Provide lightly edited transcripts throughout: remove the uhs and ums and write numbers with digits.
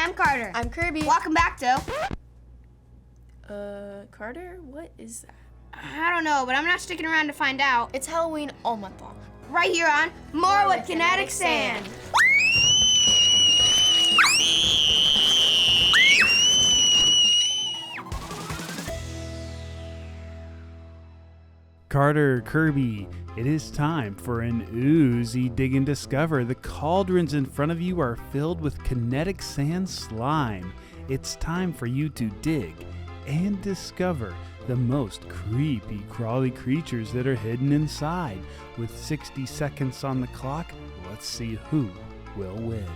I'm Carter. I'm Kirby. Welcome back to... Carter? What is that? I don't know, but I'm not sticking around to find out. It's Halloween all month long. Right here on More with Kinetic Sand. Carter, Kirby, it is time for an oozy dig and discover. The cauldrons in front of you are filled with kinetic sand slime. It's time for you to dig and discover the most creepy, crawly creatures that are hidden inside. With 60 seconds on the clock, let's see who will win.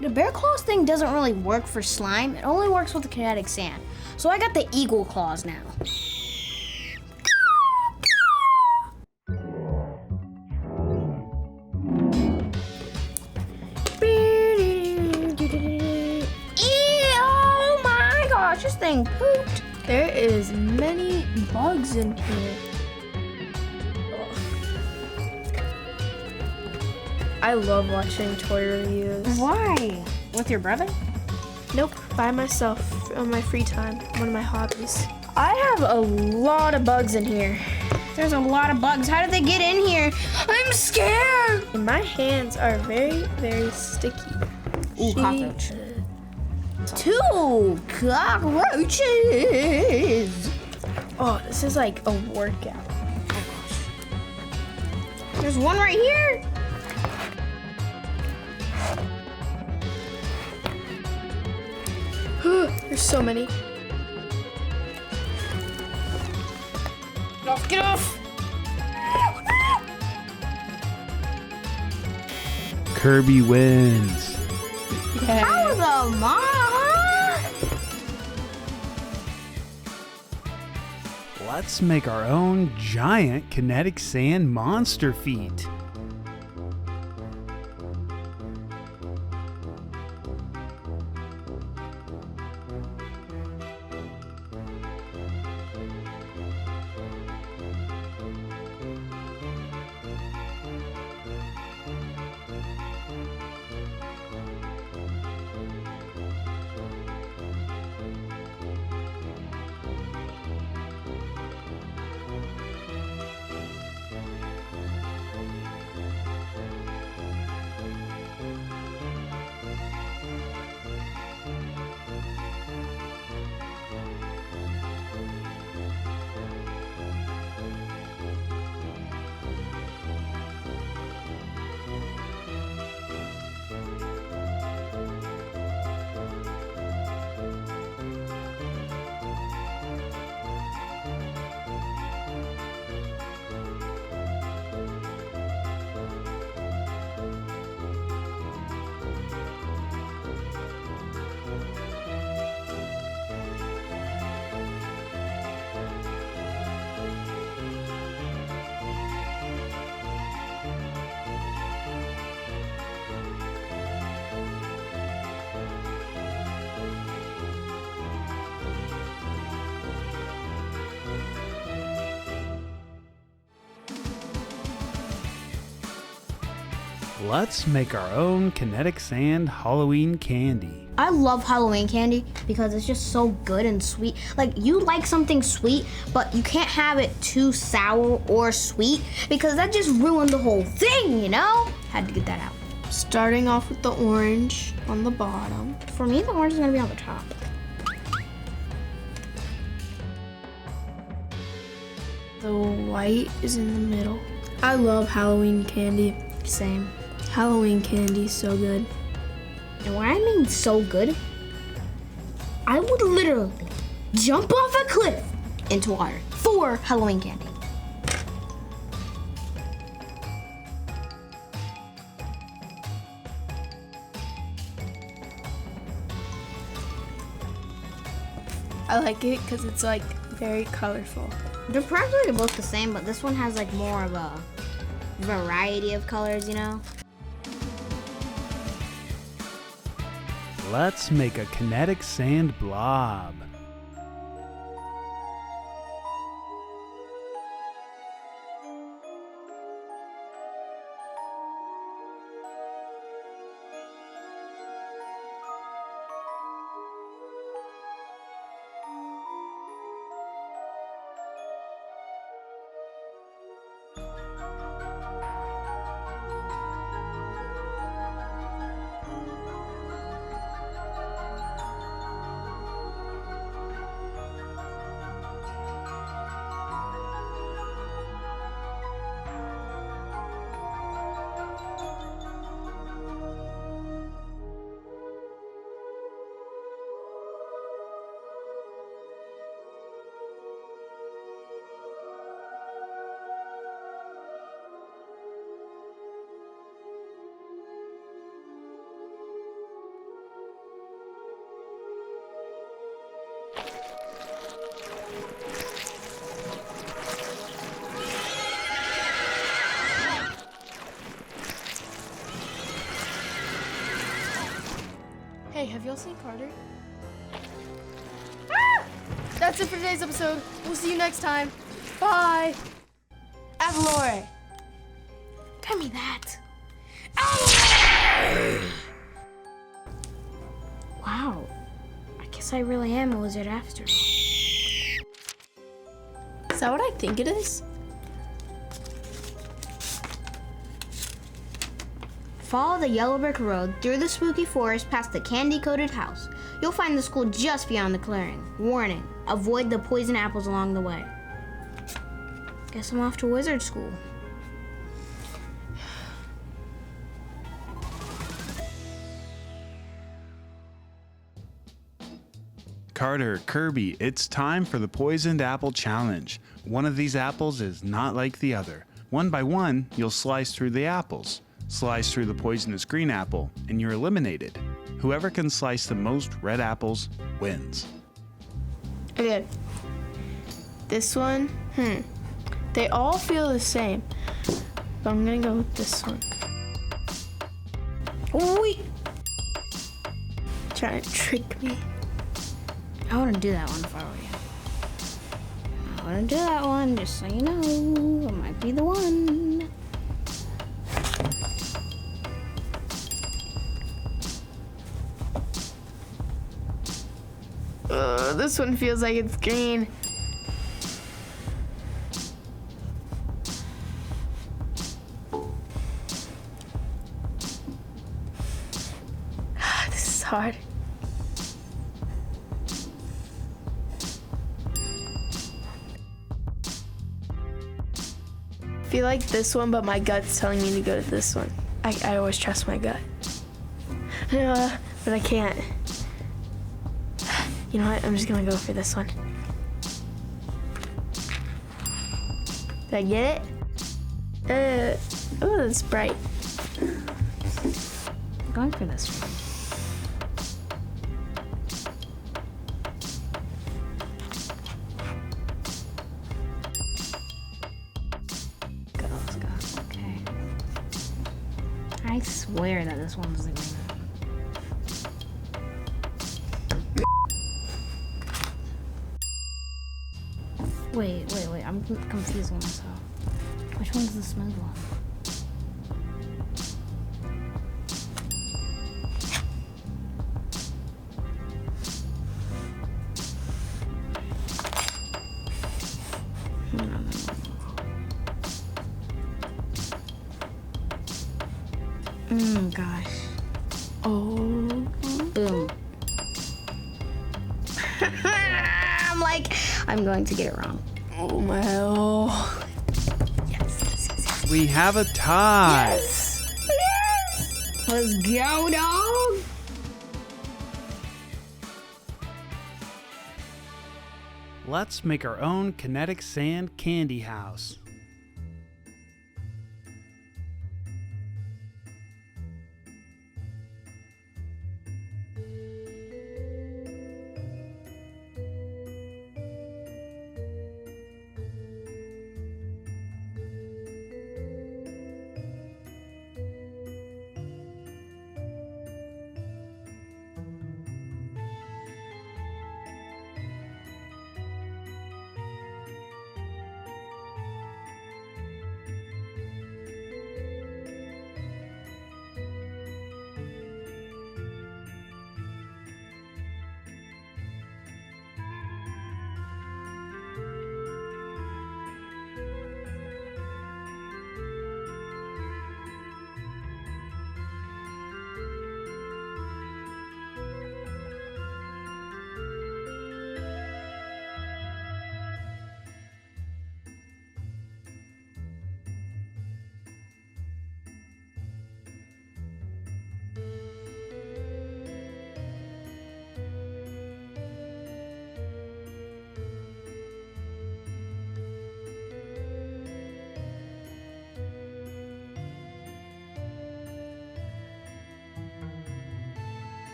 The bear claws thing doesn't really work for slime. It only works with the kinetic sand. So I got the eagle claws now. Oh my gosh, this thing pooped. There is many bugs in here. I love watching toy reviews. Why? With your brother? Nope, by myself on my free time. One of my hobbies. I have a lot of bugs in here. There's a lot of bugs. How did they get in here? I'm scared. And my hands are very, very sticky. Ooh, cockroach. 2 cockroaches. Oh, this is like a workout. There's one right here. There's so many. Get off, get off. Kirby wins. How the mom? Let's make our own giant kinetic sand monster feet. Let's make our own kinetic sand Halloween candy. I love Halloween candy because it's just so good and sweet. Like, you like something sweet, but you can't have it too sour or sweet because that just ruined the whole thing, you know? Had to get that out. Starting off with the orange on the bottom. For me, the orange is gonna be on the top. The white is in the middle. I love Halloween candy. Same. Halloween candy is so good. And when I mean so good, I would literally jump off a cliff into water for Halloween candy. I like it because it's like very colorful. They're practically both the same, but this one has like more of a variety of colors, you know? Let's make a kinetic sand blob. Hey, have y'all seen Carter? Ah! That's it for today's episode. We'll see you next time. Bye. Avalore. Tell me that. Wow. I guess I really am a wizard after all. Is that what I think it is? Follow the yellow brick road through the spooky forest past the candy-coated house. You'll find the school just beyond the clearing. Warning, avoid the poison apples along the way. Guess I'm off to wizard school. Carter, Kirby, it's time for the Poisoned Apple Challenge. One of these apples is not like the other. One by one, you'll slice through the apples. Slice through the poisonous green apple, and you're eliminated. Whoever can slice the most red apples wins. Okay. This one, they all feel the same. But I'm gonna go with this one. Wait! Trying to trick me. I wouldn't do that one if I were you. I wouldn't do that one, just so you know. It might be the one. This one feels like it's green. This is hard. I feel like this one, but my gut's telling me to go to this one. I always trust my gut. But I can't. You know what? I'm just gonna go for this one. Did I get it? Oh, that's bright. I'm going for this one. Go, let's go. Okay. I swear that this one's the green one. Wait. I'm confusing myself. Which one's the smooth one? Gosh. Oh. Boom. I'm going to get it wrong. Oh my. Oh. Yes. We have a tie. Yes! Let's go, dog! Let's make our own Kinetic Sand candy house.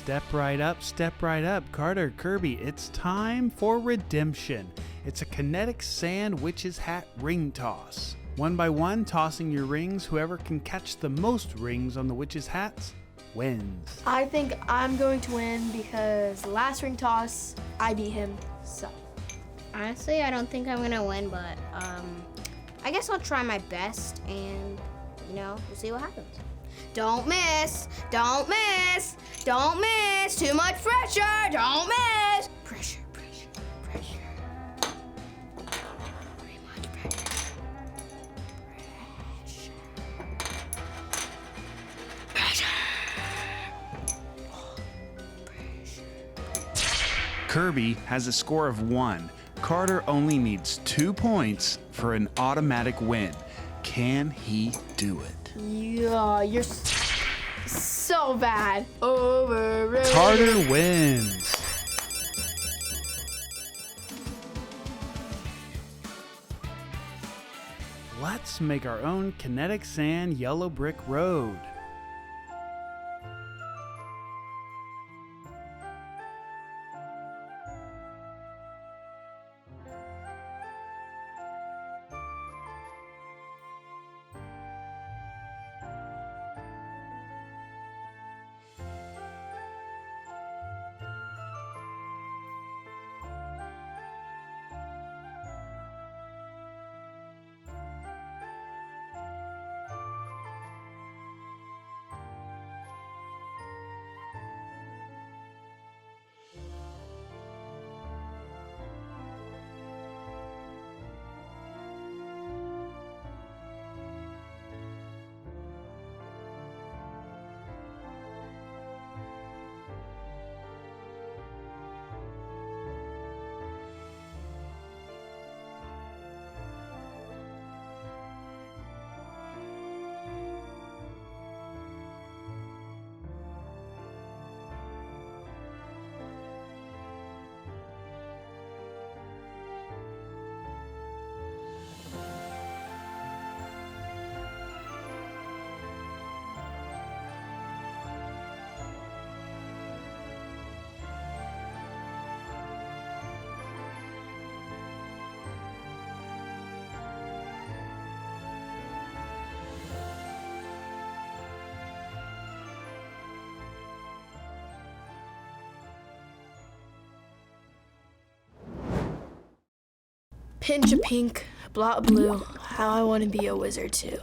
Step right up, Carter, Kirby. It's time for redemption. It's a Kinetic Sand Witch's Hat ring toss. One by one, tossing your rings. Whoever can catch the most rings on the witch's hats wins. I think I'm going to win because last ring toss, I beat him, so. Honestly, I don't think I'm gonna win, but I guess I'll try my best and, we'll see what happens. Don't miss, don't miss, don't miss, too much pressure, don't miss. Pressure, pressure, pressure. Very much pressure. Pressure. Kirby has a score of 1. Carter only needs 2 points for an automatic win. Can he do it? Yeah, you're so bad. Overrated. Carter wins. Let's make our own Kinetic Sand yellow brick road. Pinch of pink, blot blue. How I want to be a wizard too.